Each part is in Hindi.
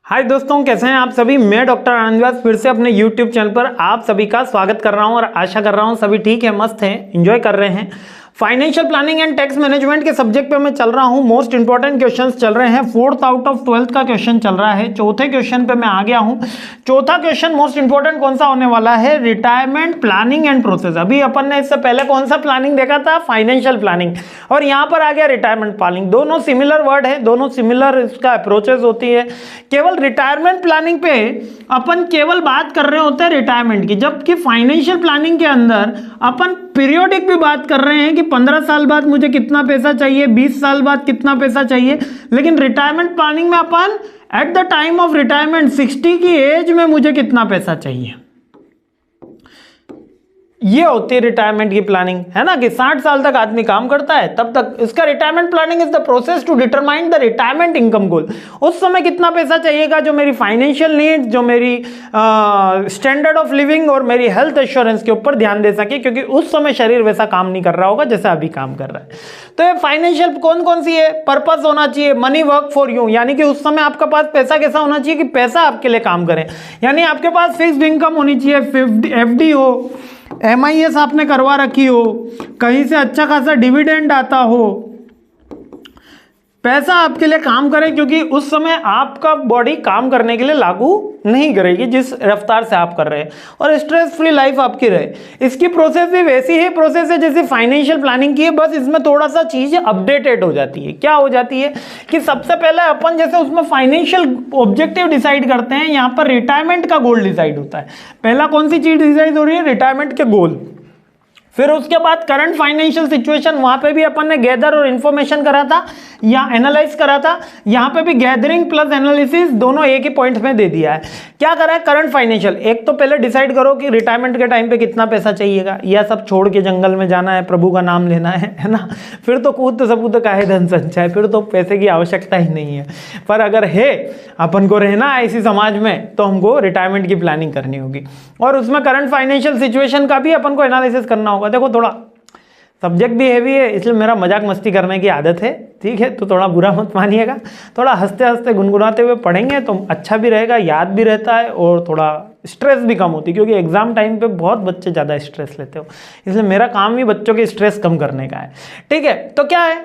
हाय दोस्तों, कैसे हैं आप सभी। मैं डॉक्टर आनंद व्यास फिर से अपने YouTube चैनल पर आप सभी का स्वागत कर रहा हूं और आशा कर रहा हूं सभी ठीक है, मस्त हैं, एंजॉय कर रहे हैं। Financial planning and tax management के सब्जेक्ट पे मैं चल रहा हूं। मोस्ट इंपॉर्टेंट क्वेश्चंस चल रहे हैं। 4th आउट ऑफ 12th का क्वेश्चन चल रहा है। चौथे क्वेश्चन पे मैं आ गया हूं। चौथा क्वेश्चन मोस्ट इंपॉर्टेंट कौन सा होने वाला है? Retirement planning and process. अभी अपन ने इससे पहले कौन सा प्लानिंग देखा था? Financial planning. और यहां पर आ गया रिटायरमेंट प्लानिंग। दोनों सिमिलर वर्ड है, दोनों सिमिलर इसका अप्रोचेस होती है। केवल रिटायरमेंट प्लानिंग पे अपन केवल बात कर रहे होते हैं रिटायरमेंट की, जबकि फाइनेंशियल प्लानिंग के अंदर अपन पीरियोडिक भी बात कर रहे हैं कि 15 साल बाद मुझे कितना पैसा चाहिए, 20 साल बाद कितना पैसा चाहिए। लेकिन रिटायरमेंट प्लानिंग में अपन at the time of retirement 60 की एज में मुझे कितना पैसा चाहिए, ये होती है रिटायरमेंट की प्लानिंग, है ना। कि 60 साल तक आदमी काम करता है, तब तक इसका retirement planning is the process to determine the retirement income goal. उस समय कितना पैसा चाहिएगा जो मेरी फाइनेंशियल नीड्स, जो मेरी स्टैंडर्ड ऑफ लिविंग और मेरी हेल्थ इंश्योरेंस के ऊपर ध्यान दे सके, क्योंकि उस समय शरीर वैसा काम नहीं कर रहा होगा जैसा अभी काम कर रहा है। तो ये फाइनेंशियल कौन कौन सी है? पर्पस होना चाहिए, मनी वर्क फॉर यू, यानी कि उस समय आपका पास पैसा कैसा होना चाहिए कि पैसा आपके लिए काम करे। यानी आपके पास फिक्स्ड इनकम होनी चाहिए, FD हो, MIS आपने करवा रखी हो, कहीं से अच्छा खासा डिविडेंड आता हो, पैसा आपके लिए काम करे, क्योंकि उस समय आपका बॉडी काम करने के लिए लागू नहीं करेगी जिस रफ्तार से आप कर रहे हैं, और स्ट्रेस फ्री लाइफ आपकी रहे। इसकी प्रोसेस भी वैसी ही प्रोसेस है जैसे फाइनेंशियल प्लानिंग की है, बस इसमें थोड़ा सा चीज अपडेटेड हो जाती है। क्या हो जाती है कि सबसे पहले अपन जैसे उसमें फाइनेंशियल ऑब्जेक्टिव डिसाइड करते हैं, यहां पर रिटायरमेंट का गोल डिसाइड होता है। पहला कौन सी चीज डिसाइड हो रही है? रिटायरमेंट के गोल। फिर उसके बाद करंट फाइनेंशियल सिचुएशन, वहां पे भी अपन ने गैदर और इंफॉर्मेशन करा था या एनालाइज करा था। यहां पे भी गैदरिंग प्लस एनालिसिस दोनों एक ही पॉइंट में दे दिया है। क्या करा है? Current financial. एक तो पहले डिसाइड करो कि रिटायरमेंट के टाइम पे कितना पैसा चाहिएगा, यह सब छोड़ के जंगल में जाना है, प्रभु का नाम लेना है ना। फिर तो कूद सबूत काहे धन संचय, फिर तो पैसे की आवश्यकता ही नहीं है। पर अगर है अपन को रहना है इसी समाज में, तो हमको रिटायरमेंट की प्लानिंग करनी होगी, और उसमें करंट फाइनेंशियल सिचुएशन का भी अपन को एनालिसिस करना होगा। देखो थोड़ा सब्जेक्ट भी हैवी है, इसलिए मेरा मजाक मस्ती करने की आदत है, ठीक है, तो थोड़ा बुरा मत मानिएगा। थोड़ा हंसते हंसते गुनगुनाते हुए पढ़ेंगे तो अच्छा भी रहेगा, याद भी रहता है, और थोड़ा स्ट्रेस भी कम होती है, क्योंकि एग्जाम टाइम पे बहुत बच्चे ज़्यादा स्ट्रेस लेते हो, इसलिए मेरा काम ही बच्चों के स्ट्रेस कम करने का है, ठीक है। तो क्या है?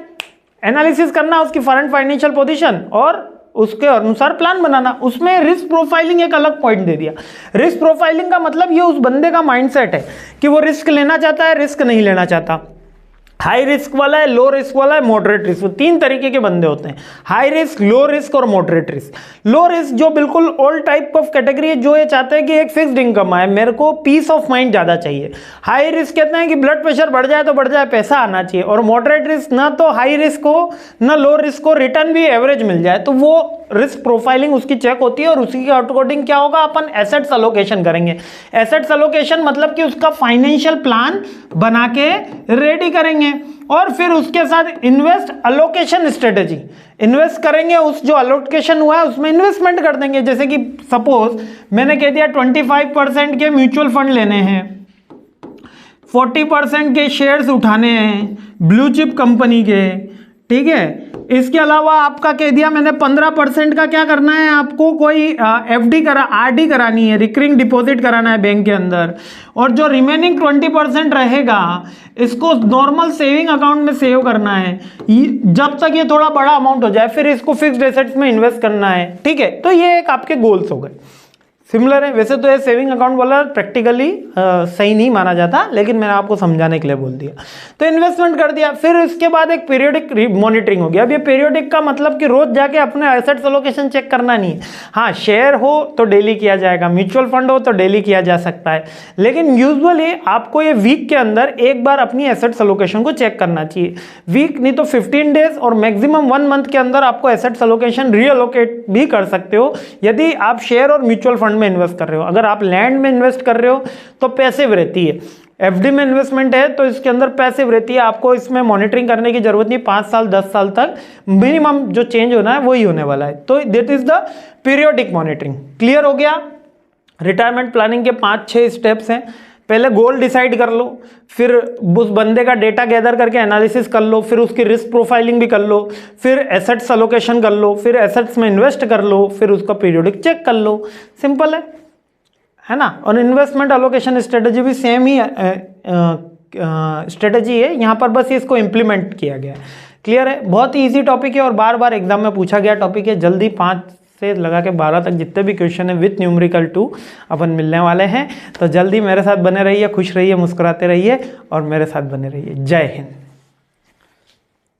एनालिसिस करना उसकी करंट फाइनेंशियल पोजीशन और उसके अनुसार प्लान बनाना। उसमें रिस्क प्रोफाइलिंग एक अलग पॉइंट दे दिया। रिस्क प्रोफाइलिंग का मतलब ये उस बंदे का माइंडसेट है कि वो रिस्क लेना चाहता है, रिस्क नहीं लेना चाहता, हाई रिस्क वाला है, लो रिस्क वाला है, मॉडरेट रिस्क। तीन तरीके के बंदे होते हैं, हाई रिस्क, लो रिस्क और मॉडरेट रिस्क। लो रिस्क जो बिल्कुल ऑल टाइप ऑफ कैटेगरी है, जो ये चाहते हैं कि एक फिक्स्ड इनकम आए, मेरे को पीस ऑफ माइंड ज्यादा चाहिए। हाई रिस्क कहते हैं कि ब्लड प्रेशर बढ़ जाए तो बढ़ जाए, पैसा आना चाहिए। और मॉडरेट रिस्क ना तो हाई रिस्क हो ना लो रिस्क हो, रिटर्न भी एवरेज मिल जाए। तो वो रिस्क प्रोफाइलिंग उसकी चेक होती है, और उसी के अकॉर्डिंग क्या होगा, अपन एसेट्स अलोकेशन करेंगे। एसेट्स अलोकेशन मतलब कि उसका फाइनेंशियल प्लान बना के रेडी करेंगे, और फिर उसके साथ इन्वेस्ट अलोकेशन स्ट्रेटेजी, इन्वेस्ट करेंगे, उस जो अलोकेशन हुआ है उसमें इन्वेस्टमेंट कर देंगे। जैसे कि सपोज मैंने कह दिया 25% के म्यूचुअल फंड लेने हैं, 40% के शेयर्स उठाने हैं ब्लू चिप कंपनी के, ठीक है। इसके अलावा आपका कह दिया मैंने 15% का क्या करना है, आपको कोई FD RD करानी है, रिकरिंग डिपॉजिट कराना है बैंक के अंदर, और जो रिमेनिंग 20% रहेगा इसको नॉर्मल सेविंग अकाउंट में सेव करना है जब तक ये थोड़ा बड़ा अमाउंट हो जाए, फिर इसको फिक्स्ड एसेट्स में इन्वेस्ट करना है, ठीक है। तो ये एक आपके गोल्स हो गए, सिमिलर है। वैसे तो ये सेविंग अकाउंट वाला प्रैक्टिकली सही नहीं माना जाता, लेकिन मैंने आपको समझाने के लिए बोल दिया। तो इन्वेस्टमेंट कर दिया, फिर इसके बाद एक पीरियोडिक मॉनिटरिंग हो गया। अब ये पीरियोडिक का मतलब कि रोज जाके अपने एसेट्स एलोकेशन चेक करना नहीं है। हाँ, शेयर हो तो डेली किया जाएगा, म्यूचुअल फंड हो तो डेली किया जा सकता है, लेकिन यूजुअली आपको ये वीक के अंदर एक बार अपनी एसेट्स एलोकेशन को चेक करना चाहिए। वीक नहीं तो 15 डेज और मैक्सिमम 1 मंथ के अंदर आपको एसेट्स एलोकेशन रीअलोकेट भी कर सकते हो, यदि आप शेयर और म्यूचुअल फंड में इन्वेस्ट कर रहे हो। अगर आप लैंड में इन्वेस्ट कर रहे हो तो पैसिव रहती है, FD में इन्वेस्टमेंट है तो इसके अंदर पैसिव रहती है, आपको इसमें मॉनिटरिंग करने की जरूरत नहीं। 5 साल 10 साल तक मिनिमम जो चेंज होना है वही होने वाला है। तो that is the periodic monitoring. Clear हो गया? रिटायरमेंट प्लानिंग के 5-6 स्टेप्स हैं। पहले गोल डिसाइड कर लो, फिर उस बंदे का डेटा गैदर करके एनालिसिस कर लो, फिर उसकी रिस्क प्रोफाइलिंग भी कर लो, फिर एसेट्स अलोकेशन कर लो, फिर एसेट्स में इन्वेस्ट कर लो, फिर उसका पीरियोडिक चेक कर लो। सिंपल है ना। और इन्वेस्टमेंट अलोकेशन स्ट्रेटजी भी सेम ही स्ट्रेटजी है, यहाँ पर बस इसको इम्प्लीमेंट किया गया है। क्लियर है। बहुत ही ईजी टॉपिक है और बार बार एग्जाम में पूछा गया टॉपिक है। जल्दी 5 से लगा के 12 तक जितने भी क्वेश्चन है विथ न्यूमेरिकल 2 अपन मिलने वाले हैं। तो जल्दी मेरे साथ बने रहिए, खुश रहिए, मुस्कुराते रहिए और मेरे साथ बने रहिए। जय हिंद।